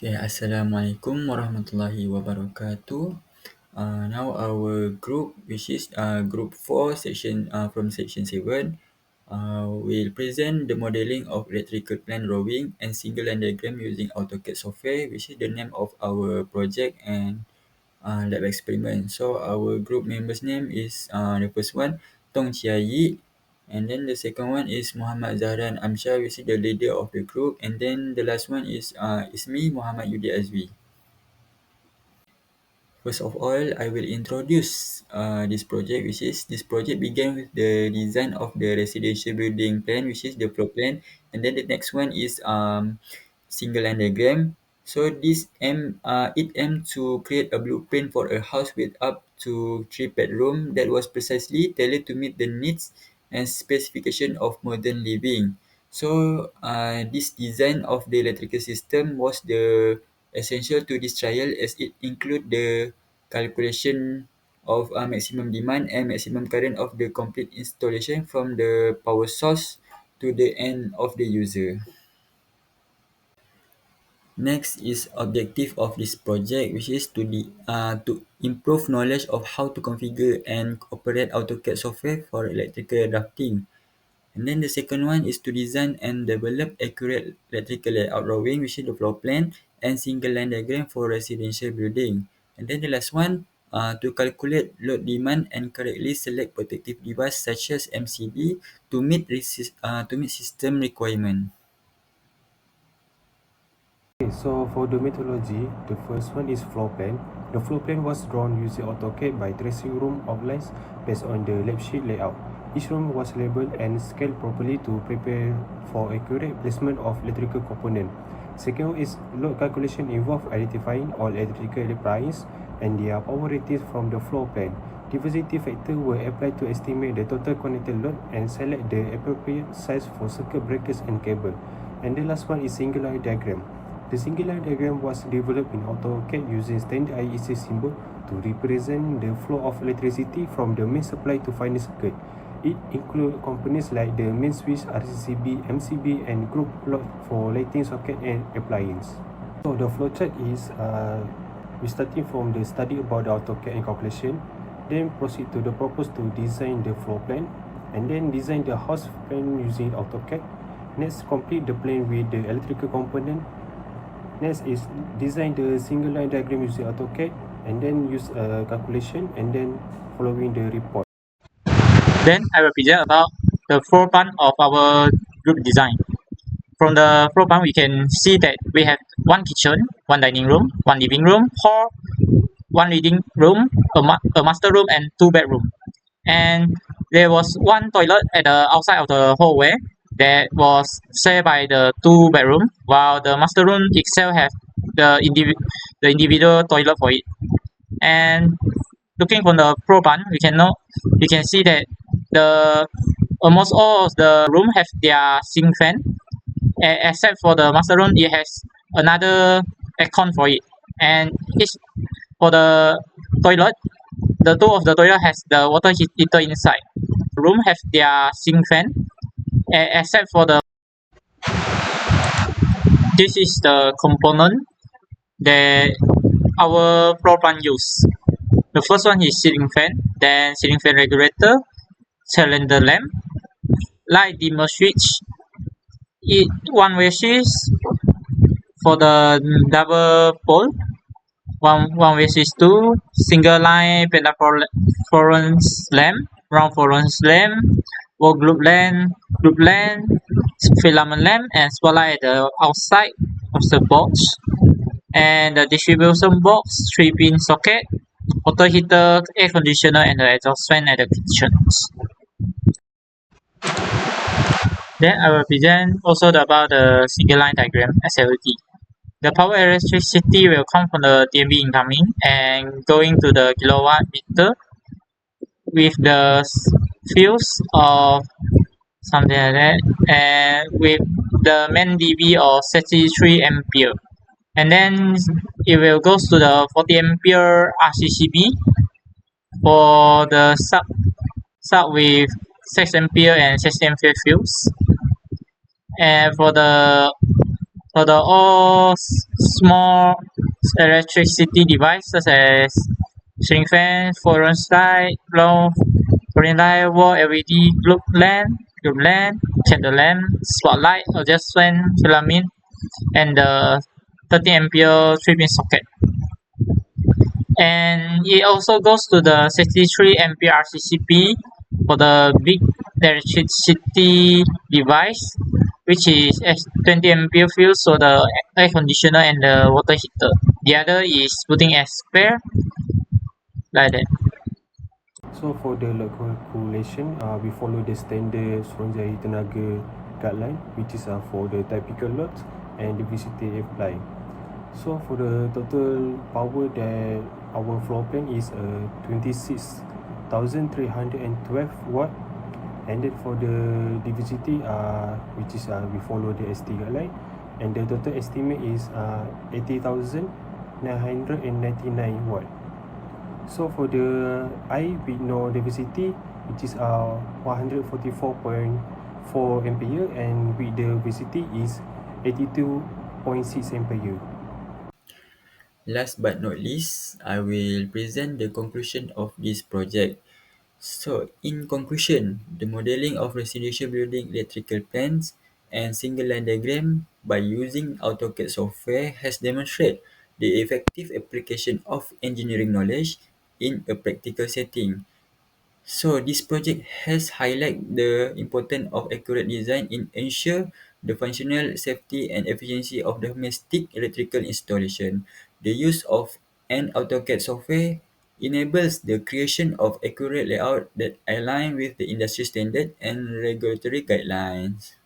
Okay, Assalamualaikum warahmatullahi wabarakatuh. Now our group, which is group 4, section from section 7, will present the modeling of electrical plan drawing and single line diagram using AutoCAD software, which is the name of our project and lab experiment. So our group members' name is the first one, Tong Chia Yi, and then the second one is Muhammad Zahran Amshar, which is the leader of the group, and then the last one is me, Muhammad Yudi Azwi. First of all, I will introduce this project, which is this project began with the design of the residential building plan, which is the floor plan, and then the next one is single line diagram. So it aimed to create a blueprint for a house with up to 3 bedrooms that was precisely tailored to meet the needs and specification of modern living. So this design of the electrical system was the essential to this trial, as it include the calculation of maximum demand and maximum current of the complete installation from the power source to the end of the user. Next is objective of this project, which is to improve knowledge of how to configure and operate AutoCAD software for electrical drafting. And then the second one is to design and develop accurate electrical layout drawing, which is the floor plan, and single line diagram for residential building. And then the last one, to calculate load demand and correctly select protective device such as MCB to meet system requirement. Okay, so for the methodology, the first one is floor plan. The floor plan was drawn using AutoCAD by tracing room outlines based on the lab sheet layout. Each room was labeled and scaled properly to prepare for accurate placement of electrical component. Second is load calculation involve identifying all electrical appliances and their power ratings from the floor plan. Diversity factor were applied to estimate the total connected load and select the appropriate size for circuit breakers and cable. And the last one is singular diagram. The singular diagram was developed in AutoCAD using standard IEC symbol to represent the flow of electricity from the main supply to final circuit. It includes components like the main switch, RCCB, MCB, and group plot for lighting socket and appliance. So the flowchart is we starting from the study about the AutoCAD and calculation, then proceed to the purpose to design the floor plan, and then design the house plan using AutoCAD. Next, complete the plan with the electrical component. Next is design the single line diagram using AutoCAD, and then use a calculation, and then following the report. Then I will present about the floor plan of our group design. From the floor plan, we can see that we have one kitchen, one dining room, one living room, hall, one reading room, a master room, and 2 bedrooms. And there was one toilet at the outside of the hallway that was shared by the 2 bedroom, while the master room itself have the individual toilet for it. And looking from the floor plan, we can see that the almost all of the room have their ceiling fan, except for the master room, it has another aircon for it. And each for the toilet, the two of the toilet has the water heater inside. The room have their ceiling fan, except for the. This is the component that our floor plan use. The first one is ceiling fan, then ceiling fan regulator, cylinder lamp, light dimmer switch, one-way switch for the double pole, one-way switch 2, single line pentafluorescence lamp, round fluorescence lamp, wall group lamp, filament lamp, and spotlight at the outside of the box, and the distribution box, 3-pin socket, water heater, air conditioner, and the exhaust fan at the kitchen. Then I will present also about the single line diagram SLD. The power electricity will come from the DMB incoming and going to the kilowatt meter with the fuse of something like that, and with the main dB of 63 ampere. And then it will go to the 40 ampere RCCB for the sub with 6 ampere and 6 ampere fuse. And for the for the all small electricity device such as ceiling fan, fluorescent light, fluorescent light, wall LED, globe lamp, candle lamp, spotlight, adjust fan, filament, and the 30 ampere 3-pin socket. And it also goes to the 63 ampere RCCP for the big electricity device, which is 20 ampere fuse for the air conditioner and the water heater. The other is putting as spare, like that. So for the load calculation, we follow the standard Suruhanjaya Tenaga guideline, which is for the typical load and the VCT apply. So for the total power that our floor plan is 26,312 watt, and then for the DVCT which is we follow the ST guideline, and the total estimate is 80,999 watt. So for the I with no diversity, which is 144.4 ampere, and with the VCT is 82.6 ampere. Last but not least, I will present the conclusion of this project. So, in conclusion, the modeling of residential building electrical plans and single line diagram by using AutoCAD software has demonstrated the effective application of engineering knowledge in a practical setting. So this project has highlighted the importance of accurate design in ensure the functional safety and efficiency of domestic electrical installation. The use of an AutoCAD software enables the creation of accurate layout that align with the industry standard and regulatory guidelines.